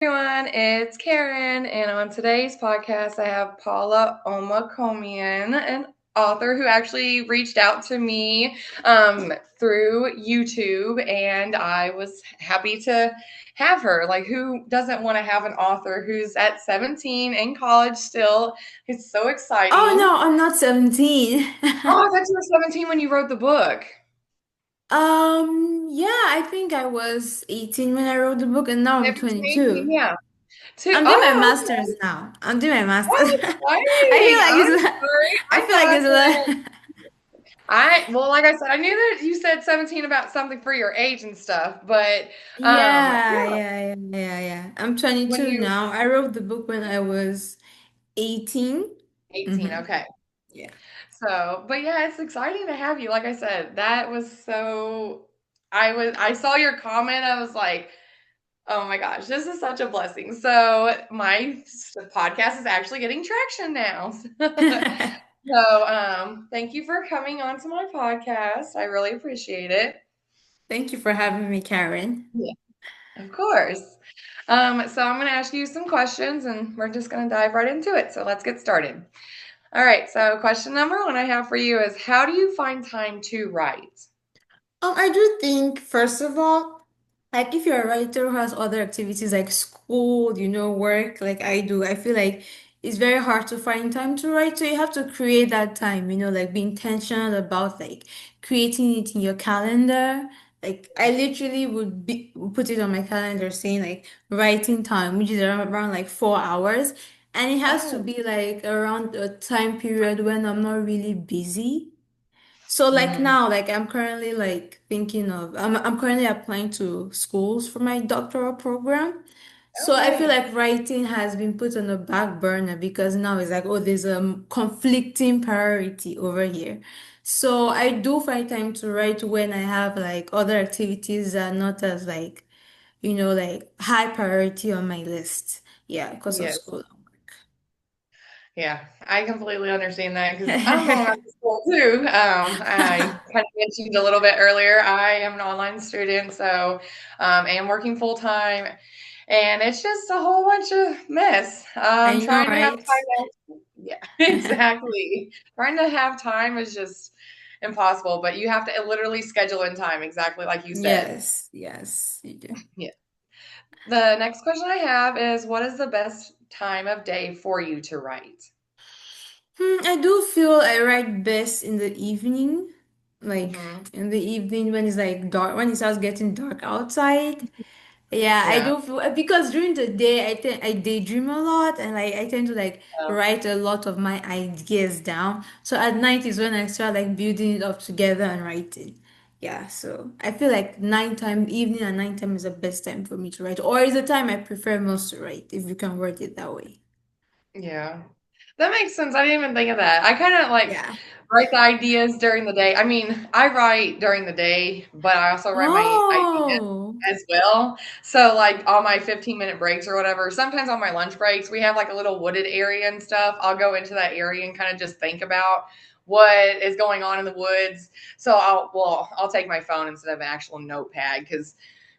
Everyone, it's Karen, and on today's podcast, I have Paula Omokhomion, an author who actually reached out to me through YouTube, and I was happy to have her. Like, who doesn't want to have an author who's at 17 in college still? It's so Oh exciting. no, I'm not 17. Oh, I thought you were 17 when you wrote the book. Yeah, I think I was 18 when I wrote the book and now I'm 17? 22. Yeah. Two. I'm doing my Oh, master's now. I'm doing my master's. oh, I exciting. feel like I'm it's sorry. I I feel like thought it's that. a Well, like I said, I knew that you said 17 about something for your age and stuff, but Yeah, yeah, yeah, yeah, yeah, yeah. I'm when 22 you now. I wrote the book when I was 18. 18, Mm-hmm. okay. Yeah. So, but yeah, it's exciting to have you. Like I said, that was so I saw your comment. I was like, "Oh my gosh, this is such a blessing." So, my podcast is actually getting traction now. So, thank you for coming on to my podcast. I really appreciate it. Thank you for having me, Karen. Yeah. Of course. So I'm going to ask you some questions and we're just going to dive right into it. So let's get started. All right. So, question number one I have for you is how do you find time to write? I do think, first of all, like if you're a writer who has other activities like school, work, like I do, I feel like it's very hard to find time to write. So you have to create that time, like be intentional about like creating it in your calendar. Like I literally would put it on my calendar saying like writing time, which is around like 4 hours. And it has to Oh, be like around a time period when I'm not really busy. So like mm, now, like I'm currently like thinking of I'm currently applying to schools for my doctoral program. So I feel okay. like writing has been put on the back burner because now it's like, oh, there's a conflicting priority over here. So I do find time to write when I have like other activities that are not as like, like high priority on my list. Yeah, because of Yes. school. Yeah, I completely understand that because I'm going back to school too. I kind of mentioned a little bit earlier, I am an online student, so I am working full time, and it's just a whole bunch of mess. I know, Trying to have right? time. Yeah, exactly. Trying to have time is just impossible, but you have to literally schedule in time, exactly like you said. Yes, yes, you do. Yeah. The next question I have is, what is the best time of day for you to write? I do feel I write best in the evening, like Hmm. in the evening when it's like dark, when it starts getting dark outside. Yeah, I Yeah. do feel because during the day I daydream a lot and like I tend to like write a lot of my ideas down. So at night is when I start like building it up together and writing. Yeah, so I feel like nighttime, evening and nighttime is the best time for me to write, or is the time I prefer most to write, if you can word it that way. Yeah. That makes sense. I didn't even think of that. I kind of like Yeah. write the ideas during the day. I mean, I write during the day, but I also write my ideas Oh. as well. So, like on my 15-minute breaks or whatever, sometimes on my lunch breaks, we have like a little wooded area and stuff. I'll go into that area and kind of just think about what is going on in the woods. So I'll take my phone instead of an actual notepad because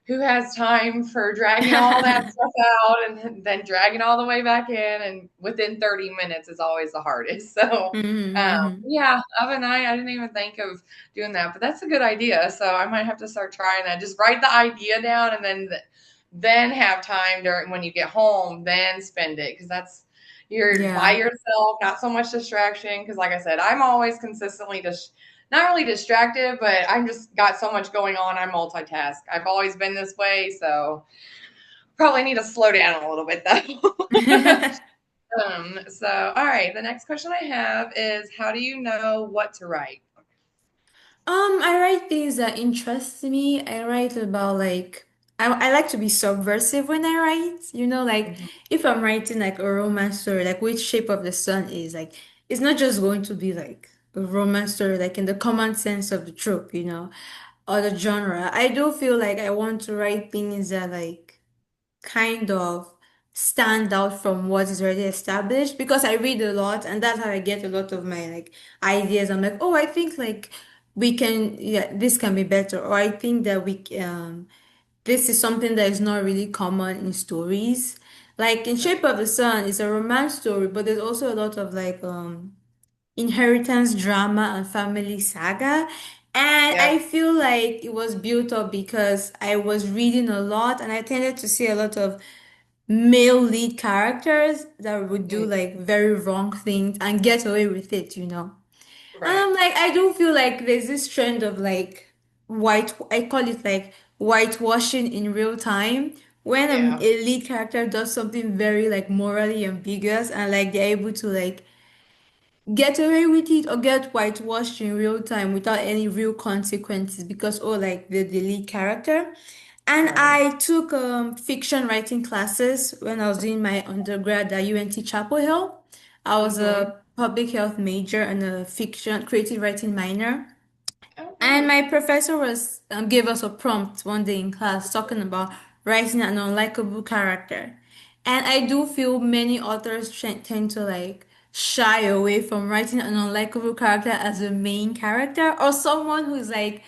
who has time for dragging all that stuff out and then dragging all the way back in? And within 30 minutes is always the hardest. So, Mm-hmm. yeah, of a night, I didn't even think of doing that, but that's a good idea. So I might have to start trying that. Just write the idea down and then have time during when you get home, then spend it because that's you're by Yeah. yourself, not so much distraction. Because like I said, I'm always consistently just not really distracted, but I'm just got so much going on. I multitask. I've always been this way, so probably need to slow down a little bit though. So all right, the next question I have is how do you know what to write? I write things that interest me. I write about like I like to be subversive when I write. Like Mhm. if I'm writing like a romance story, like which shape of the sun is, like it's not just going to be like a romance story, like in the common sense of the trope, or the genre. I do feel like I want to write things that like kind of stand out from what is already established because I read a lot and that's how I get a lot of my like ideas. I'm like, oh, I think like we can, yeah, this can be better, or I think that this is something that is not really common in stories. Like in Shape Right. of the Sun, it's a romance story, but there's also a lot of like inheritance drama and family saga. And I Yep. feel like it was built up because I was reading a lot and I tended to see a lot of male lead characters that would do Mm, like very wrong things and get away with it, you know. And right. I'm like, I do feel like there's this trend of like I call it like whitewashing in real time. When Yeah. a lead character does something very like morally ambiguous and like they're able to like get away with it or get whitewashed in real time without any real consequences because oh like the lead character. And Right. I took fiction writing classes when I was doing my undergrad at UNT Chapel Hill. I was Mm-hmm. a public health major and a fiction creative writing minor. Oh, And nice. my professor was gave us a prompt one day in class talking about writing an unlikable character. And I do feel many authors tend to like shy away from writing an unlikable character as a main character or someone who's like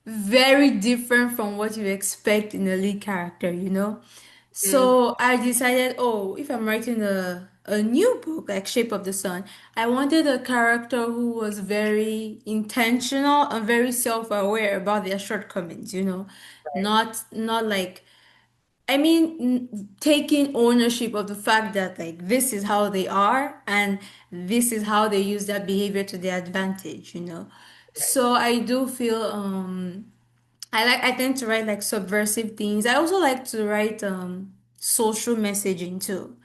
very different from what you expect in a lead character, you know? Mm, So I decided, oh, if I'm writing a new book like Shape of the Sun, I wanted a character who was very intentional and very self-aware about their shortcomings, you know? right. Not like I mean, taking ownership of the fact that like this is how they are and this is how they use that behavior to their advantage, you know. Right. So I do feel I tend to write like subversive things. I also like to write social messaging too.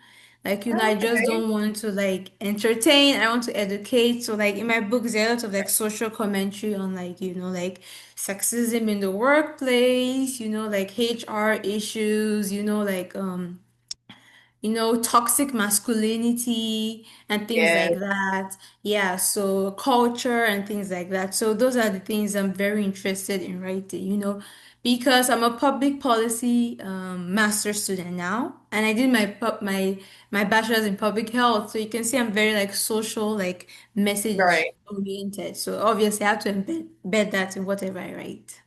Like, you know, I just Okay. don't want to like entertain, I want to educate. So like in my books there are a lot of like social commentary on like, you know, like sexism in the workplace, you know, like HR issues, toxic masculinity and things Yeah. like that. Yeah, so culture and things like that. So those are the things I'm very interested in writing, you know, because I'm a public policy master student now, and I did my bachelor's in public health. So you can see I'm very like social, like message Right. oriented. So obviously I have to embed that in whatever I write.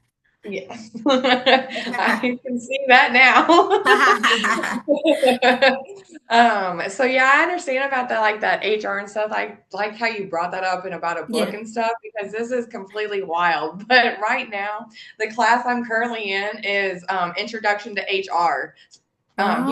Yeah. I can see that now. So yeah, I understand about that, like that HR and stuff. I like how you brought that up and about a book Yeah. and stuff because this is completely wild. But right now, the class I'm currently in is Introduction to HR. That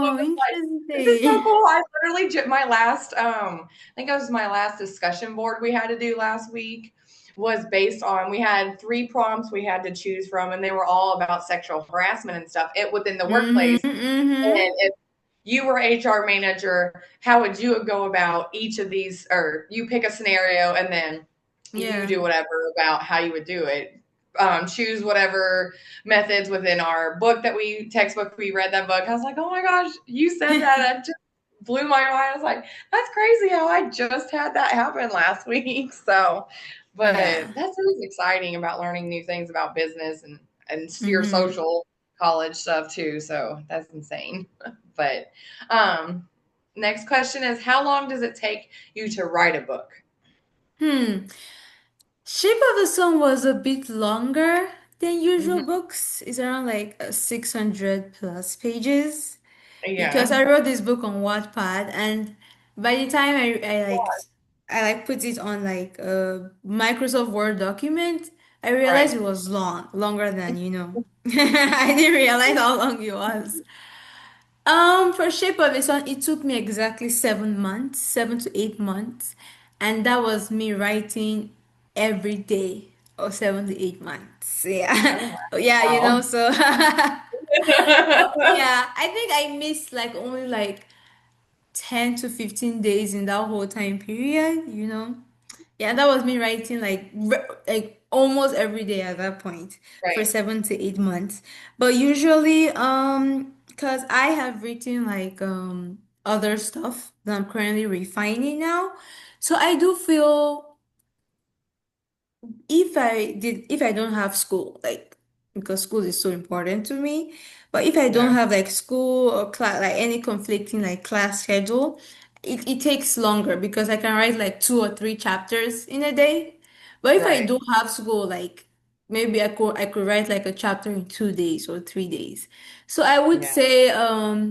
book Oh, is like, this is so interesting. cool. I literally my last I think it was my last discussion board we had to do last week was based on we had three prompts we had to choose from and they were all about sexual harassment and stuff it within the Mm-hmm, workplace. mm-hmm. And if you were HR manager, how would you go about each of these or you pick a scenario and then you Yeah. do whatever about how you would do it. Choose whatever methods within our book that we textbook we read that book. I was like, oh my gosh, you said that. That just blew my mind. I was like, that's crazy how I just had that happen last week. So, but Yeah. that's always exciting about learning new things about business and your Mm-hmm. social college stuff too. So that's insane. But next question is how long does it take you to write a book? Hmm. Shape of the Sun was a bit longer than usual Hmm. books. It's around like 600 plus pages because Yeah. I wrote this book on Wattpad, and by the time I put it on like a Microsoft Word document, I realized Right. it was longer than you know. I didn't realize how long it was. For Shape of a Sun, it took me exactly 7 months, 7 to 8 months, and that was me writing every day or 7 to 8 months. Yeah, Oh, yeah, you wow. know. So, yeah, I think I missed like only like 10 to 15 days in that whole time period. You know. Yeah, that was me writing like almost every day at that point for Right. 7 to 8 months. But usually, because I have written like other stuff that I'm currently refining now. So I do feel if I don't have school, like because school is so important to me, but if I don't Yeah. have like school or class, like any conflicting like class schedule, it takes longer because I can write like 2 or 3 chapters in a day. But if I Right. don't have school, like maybe I could write like a chapter in 2 days or 3 days. So I would Yeah. say,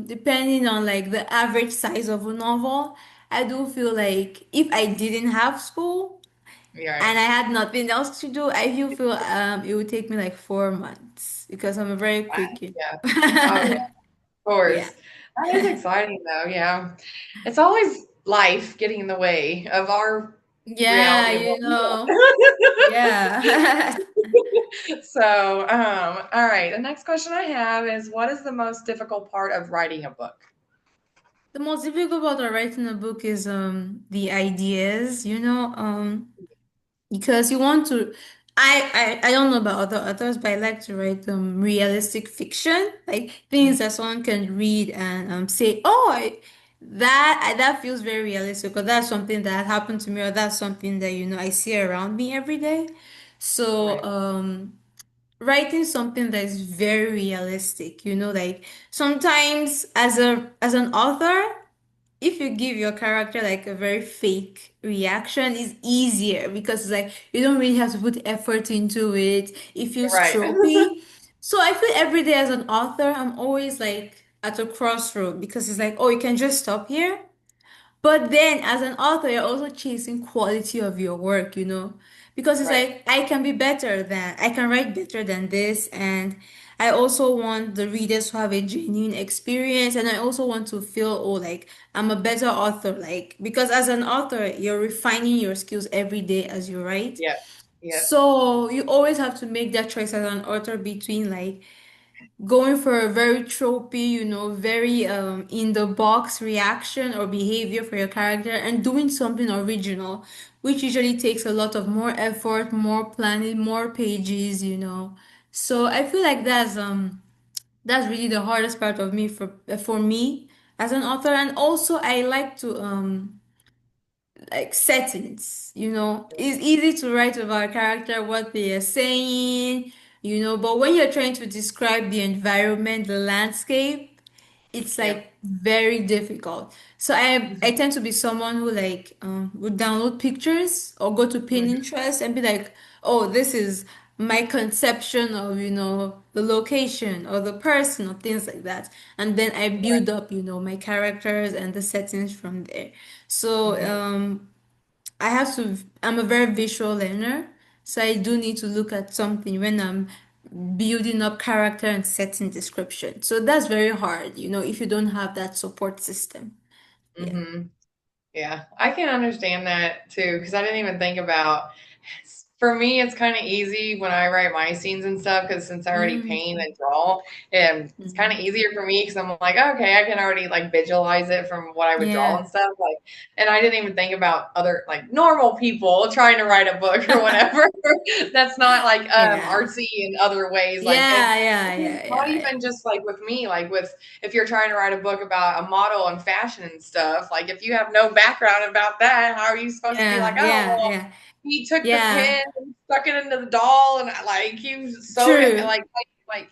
depending on like the average size of a novel, I do feel like if I didn't have school You're and I right. had nothing else to do, I do feel it would take me like 4 months because I'm a very Wow. quick, Yeah. Oh, yeah. Of yeah. course. That is exciting, though. Yeah. It's always life getting in the way of our Yeah, reality of what we yeah. want. So, all right. The next question I have is, what is the most difficult part of writing a book? The most difficult part of writing a book is the ideas, because you want to I don't know about other authors, but I like to write realistic fiction, like things that someone can read and say, oh, that feels very realistic, or that's something that happened to me, or that's something that I see around me every day. So Right. writing something that is very realistic, like sometimes as an author, if you give your character like a very fake reaction, it's easier because it's like you don't really have to put effort into it. It feels Right. tropey. So I feel every day as an author, I'm always like at a crossroad because it's like, oh, you can just stop here. But then as an author, you're also chasing quality of your work, because it's Right. like I can write better than this, and I also want the readers to have a genuine experience, and I also want to feel, oh, like I'm a better author, like because as an author, you're refining your skills every day as you write. Yep. Yep. So you always have to make that choice as an author between like going for a very tropey, very in the box reaction or behavior for your character and doing something original, which usually takes a lot of more effort, more planning, more pages. So I feel like that's really the hardest part of me for me as an author. And also I like to like settings, it's easy to write about a character, what they are saying, but when you're trying to describe the environment, the landscape, it's Yep. like very difficult. So I Mhm. tend to be someone who like would download pictures or go to Mhm. Pinterest and be like, oh, this is my conception of the location or the person or things like that, and then I Right. build up my characters and the settings from there. So Mhm. I'm a very visual learner, so I do need to look at something when I'm building up character and setting description. So that's very hard, if you don't have that support system. Yeah. Mhm. Yeah, I can understand that too because I didn't even think about. For me, it's kind of easy when I write my scenes and stuff because since I already paint Mm-hmm. and draw, and it's kind of Mm-hmm. easier for me because I'm like, okay, I can already like visualize it from what I would draw and Yeah. stuff. Like, and I didn't even think about other like normal people trying to write a book or whatever. That's not like Yeah. artsy in other ways. Like Yeah, it's yeah, yeah, not yeah, yeah. even just like with me, like with if you're trying to write a book about a model and fashion and stuff, like if you have no background about that, how are you supposed to be like, Yeah, oh, yeah, well, yeah. he took the Yeah. pen and stuck it into the doll and like he sewed it True. like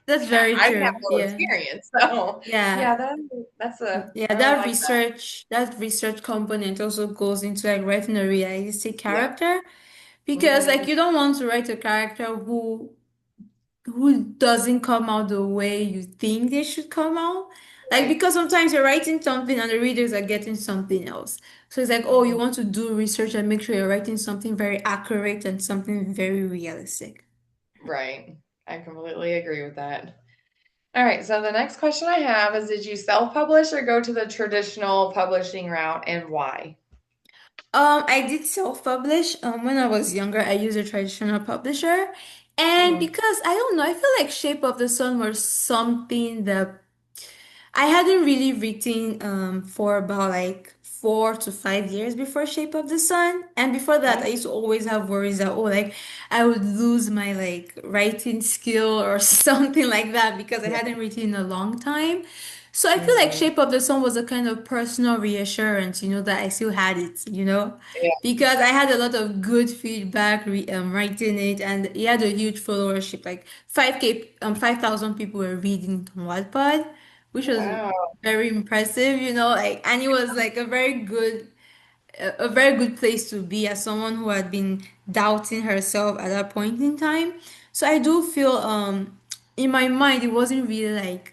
That's very I have true. no Yeah. experience. So Yeah. yeah, that's a Yeah, I really like that. that research component also goes into like writing a realistic Yeah. character, because Hmm. like you don't want to write a character who doesn't come out the way you think they should come out. Like Right. because sometimes you're writing something and the readers are getting something else. So it's like, oh, you Hmm. want to do research and make sure you're writing something very accurate and something very realistic. Right. I completely agree with that. All right, so the next question I have is, did you self-publish or go to the traditional publishing route and why? I did self-publish. When I was younger, I used a traditional publisher. And Mhm. because I don't know, I feel like Shape of the Sun was something that I hadn't really written for about like 4 to 5 years before Shape of the Sun. And before that, I Okay. used to always have worries that, oh, like I would lose my like writing skill or something like that because I Yeah. hadn't written in a long time. So I feel like Mhm. Shape of the Sun was a kind of personal reassurance, that I still had it, Yeah. because I had a lot of good feedback writing it, and it had a huge followership, like 5,000 people were reading it on Wattpad, which was Wow. very impressive, like, and it was like a very good place to be as someone who had been doubting herself at that point in time. So I do feel in my mind it wasn't really like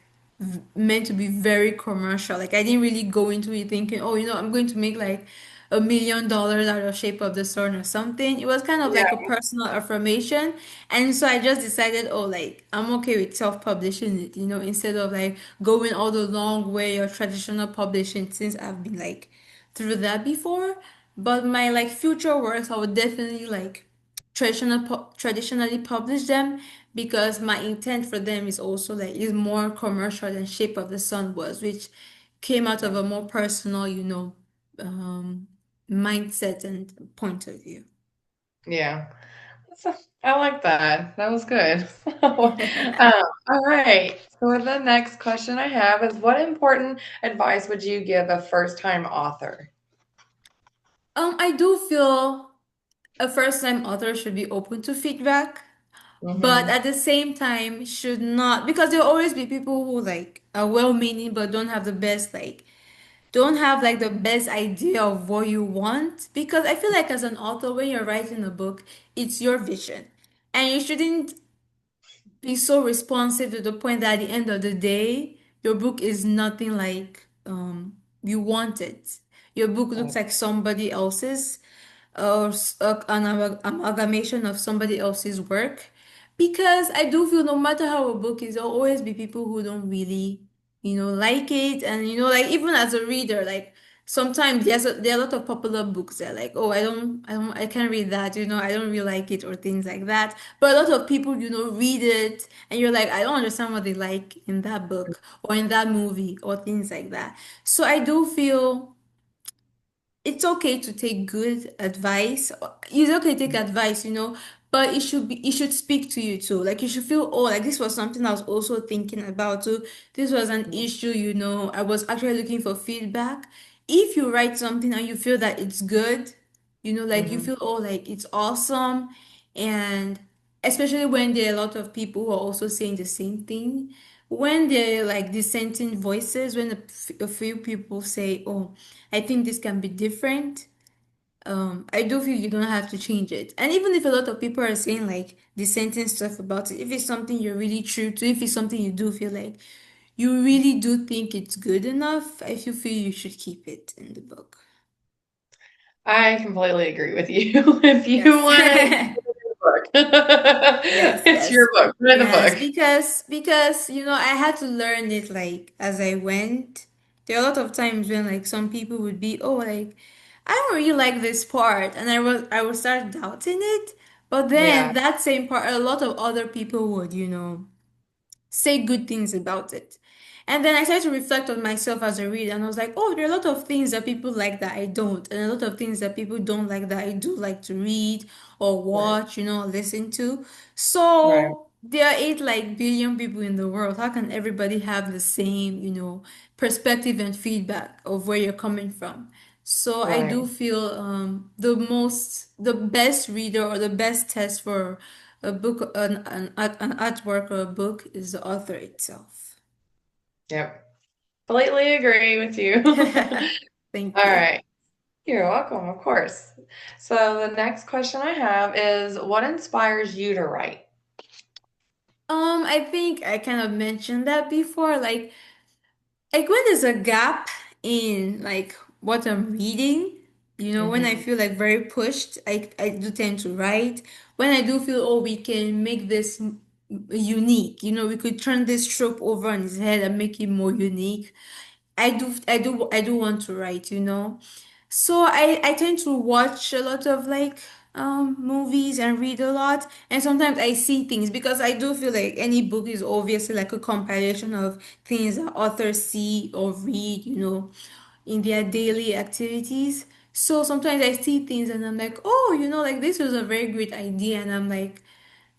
meant to be very commercial. Like I didn't really go into it thinking, oh, I'm going to make like $1 million out of Shape of the Sun or something. It was kind of like a Yeah. personal affirmation. And so I just decided, oh, like I'm okay with self-publishing it, instead of like going all the long way or traditional publishing since I've been like through that before. But my like future works, I would definitely like traditionally publish them because my intent for them is also like is more commercial than Shape of the Sun was, which came out of a more personal, um, mindset and point of view. Yeah. I like that. That was good. All right. So the next question I have is, what important advice would you give a first-time author? I do feel a first-time author should be open to feedback, but Mm-hmm. at the same time should not because there'll always be people who like are well-meaning but don't have like the best idea of what you want because I feel like as an author when you're writing a book it's your vision and you shouldn't be so responsive to the point that at the end of the day your book is nothing like you want it. Your book looks like somebody else's or an amalgamation of somebody else's work because I do feel no matter how a book is, there'll always be people who don't really, like it. And, like even as a reader, like sometimes there are a lot of popular books that like, oh, I can't read that, I don't really like it or things like that. But a lot of people, read it and you're like, I don't understand what they like in that book or in that movie or things like that. So I do feel it's okay to take good advice. It's okay to take advice, but it should speak to you too. Like you should feel, oh, like this was something I was also thinking about too. This was an issue, I was actually looking for feedback. If you write something and you feel that it's good, like you Mm-hmm. feel, oh, like it's awesome, and especially when there are a lot of people who are also saying the same thing. When there are like dissenting voices, when a few people say, oh, I think this can be different. I do feel you don't have to change it. And even if a lot of people are saying like dissenting stuff about it, if it's something you're really true to, if it's something you do feel like you really do think it's good enough, I feel you should keep it in the book. I completely agree with you. If you Yes. want it, put it in the book. Yes, It's yes. your book. Put it in the Yes, book. because I had to learn it like as I went. There are a lot of times when like some people would be, oh, like I don't really like this part, and I would start doubting it. But Yeah, then that same part, a lot of other people would, say good things about it. And then I started to reflect on myself as a reader, and I was like, oh, there are a lot of things that people like that I don't, and a lot of things that people don't like that I do like to read or right, watch, or listen to. right. So there are 8 like billion people in the world. How can everybody have the same, perspective and feedback of where you're coming from? So I Right. do feel the best reader or the best test for a book, an artwork or a book is the author itself. Yep. Completely agree with you. Thank All you. right. You're welcome, of course. So the next question I have is, what inspires you to write? I think I kind of mentioned that before. Like when there's a gap in like what I'm reading, when I Mm-hmm. feel like very pushed, I do tend to write. When I do feel, oh, we can make this unique, we could turn this trope over on his head and make it more unique. I do want to write, So I tend to watch a lot of like movies and read a lot. And sometimes I see things because I do feel like any book is obviously like a compilation of things that authors see or read, in their daily activities. So sometimes I see things and I'm like, oh, like this was a very great idea. And I'm like,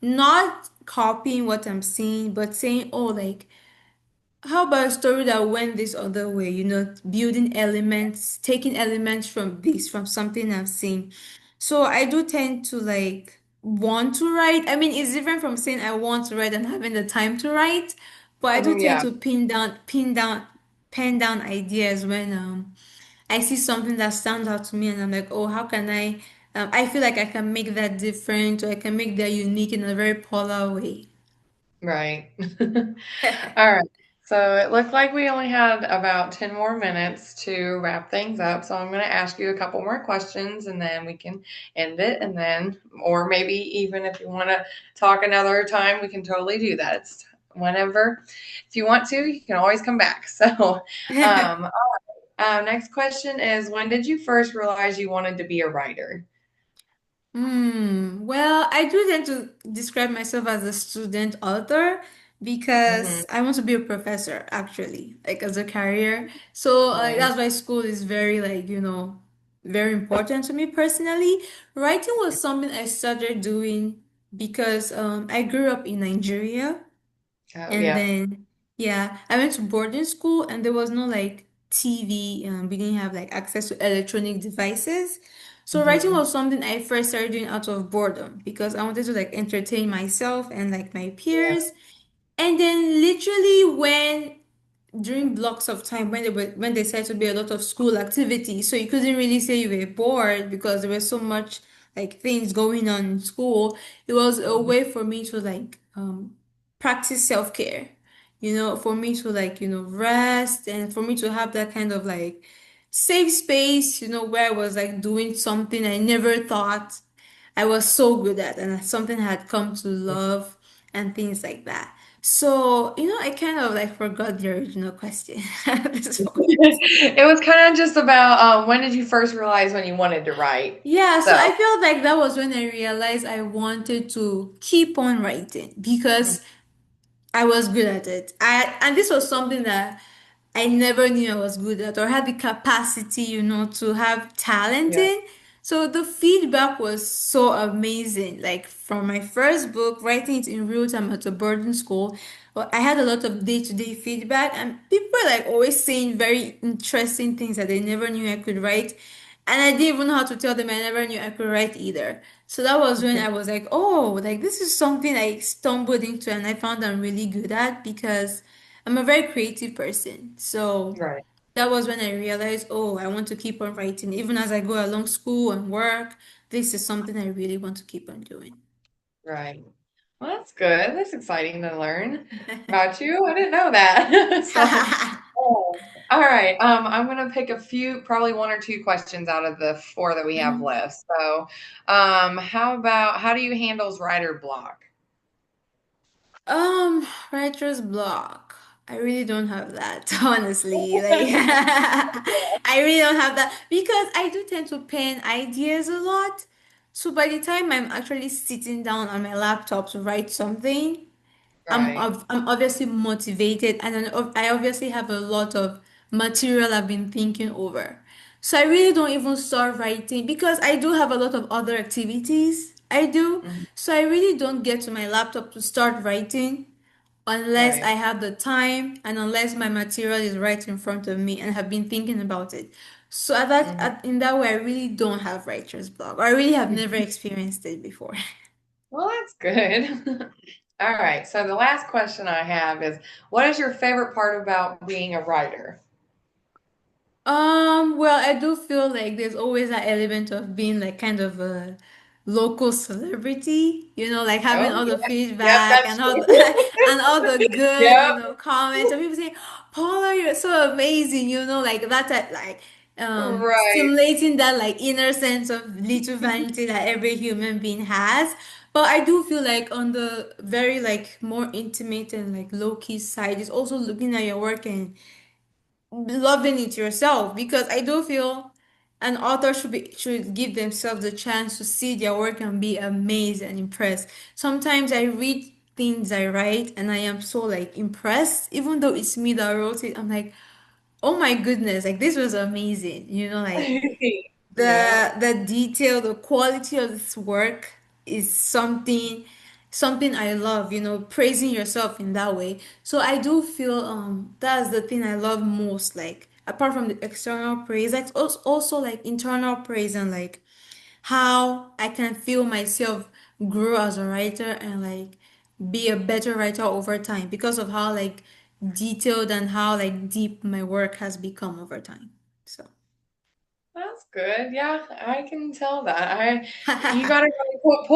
not copying what I'm seeing, but saying, oh, like how about a story that went this other way, building elements, taking elements from this, from something I've seen. So I do tend to like want to write. I mean, it's different from saying I want to write and having the time to write, but I do Mhm, tend yeah. to pen down ideas when I see something that stands out to me and I'm like, oh, how can I I feel like I can make that different or I can make that unique in a very polar way. Right. All right. So it looked like we only had about 10 more minutes to wrap things up. So I'm going to ask you a couple more questions and then we can end it. And then, or maybe even if you want to talk another time, we can totally do that. It's whenever. If you want to, you can always come back. So, um, next question is, when did you first realize you wanted to be a writer? Well, I do tend to describe myself as a student author Mm-hmm. because I want to be a professor, actually, like as a career. So Right. that's why school is very, like, very important to me personally. Writing was something I started doing because I grew up in Nigeria. Oh, And yeah. then, yeah, I went to boarding school and there was no like TV, we didn't have like access to electronic devices. So writing Mm-hmm. was something I first started doing out of boredom because I wanted to like entertain myself and like my Yeah. peers. And then literally when during blocks of time when there started to be a lot of school activity, so you couldn't really say you were bored because there was so much like things going on in school. It was a Mm-hmm. way for me to like practice self-care, for me to like rest and for me to have that kind of like safe space, where I was like doing something I never thought I was so good at and something I had come to love and things like that. So, I kind of like forgot the original question at this point. It was kind of just about when did you first realize when you wanted to write? Yeah, so So, I felt like that was when I realized I wanted to keep on writing because I was good at it. And this was something that I never knew I was good at or had the capacity, to have talent yeah. in. So the feedback was so amazing. Like from my first book, writing it in real time at a boarding school, well, I had a lot of day-to-day feedback, and people were like always saying very interesting things that they never knew I could write. And I didn't even know how to tell them I never knew I could write either. So that was when I was like, oh, like this is something I stumbled into and I found I'm really good at because I'm a very creative person. So Right, that was when I realized, oh, I want to keep on writing. Even as I go along school and work, this is something I really want to keep on doing. right. Well, that's good. That's exciting to learn about you. I didn't know that. So, oh, all right. I'm gonna pick a few, probably one or two questions out of the four that we have Mhm. left. So, how do you handle writer block? Writer's block. I really don't have that, honestly. Like, I really don't have that because I do tend to pen ideas a lot. So by the time I'm actually sitting down on my laptop to write something, Right. I'm obviously motivated and I obviously have a lot of material I've been thinking over. So I really don't even start writing because I do have a lot of other activities I do. Mhm. So I really don't get to my laptop to start writing unless I Right. have the time and unless my material is right in front of me and have been thinking about it. So Mhm. in that way, I really don't have writer's block. I really have never experienced it before. Well, that's good. All right. So the last question I have is, what is your favorite part about being a writer? Well, I do feel like there's always that element of being like kind of a local celebrity, like having Oh, all the yeah. Yep, feedback that's and all true. the and all the good, Yep. comments and people saying, Paula, you're so amazing, like that like Right. stimulating that like inner sense of little vanity that every human being has. But I do feel like on the very like more intimate and like low key side is also looking at your work and loving it yourself because I do feel an author should give themselves the chance to see their work and be amazed and impressed. Sometimes I read things I write and I am so like impressed, even though it's me that wrote it. I'm like, oh my goodness, like this was amazing. Like Yep. the detail, the quality of this work is something I love, praising yourself in that way. So I do feel that's the thing I love most, like apart from the external praise, like also like internal praise and like how I can feel myself grow as a writer and like be a better writer over time because of how like detailed and how like deep my work has become over time. So That's good. Yeah, I can tell that. You gotta really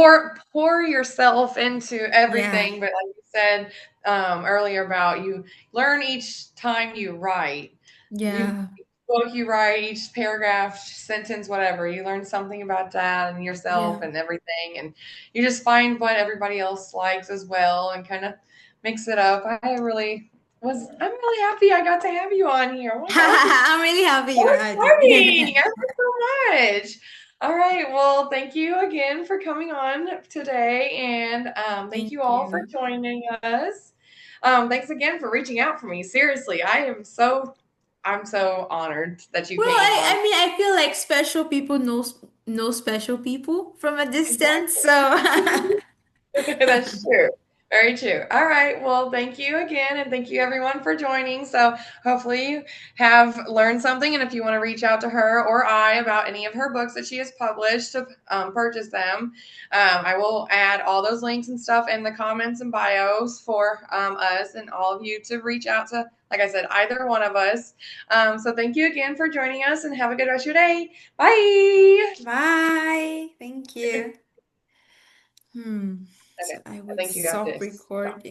pour yourself into Yeah, everything. But like you said earlier about you learn each time you write. You yeah, each book you write, each paragraph, sentence, whatever. You learn something about that and yourself yeah. and everything, and you just find what everybody else likes as well, and kind of mix it up. I'm really happy I got to have you on here. Oh my gosh, this I'm really happy so you're exciting. adding. Thank you so much. All right. Well, thank you again for coming on today. And thank Thank you all for you. joining us. Thanks again for reaching out for me. Seriously, I'm so honored that you Well, came on. I mean, I feel like special people know special people from a distance, Exactly. so That's true. Very true. All right. Well, thank you again, and thank you everyone for joining. So, hopefully, you have learned something. And if you want to reach out to her or I about any of her books that she has published to purchase them, I will add all those links and stuff in the comments and bios for us and all of you to reach out to, like I said, either one of us. So, thank you again for joining us, and have a good rest of your day. Bye. bye. Thank you. Okay. So I I would think you got stop this. recording.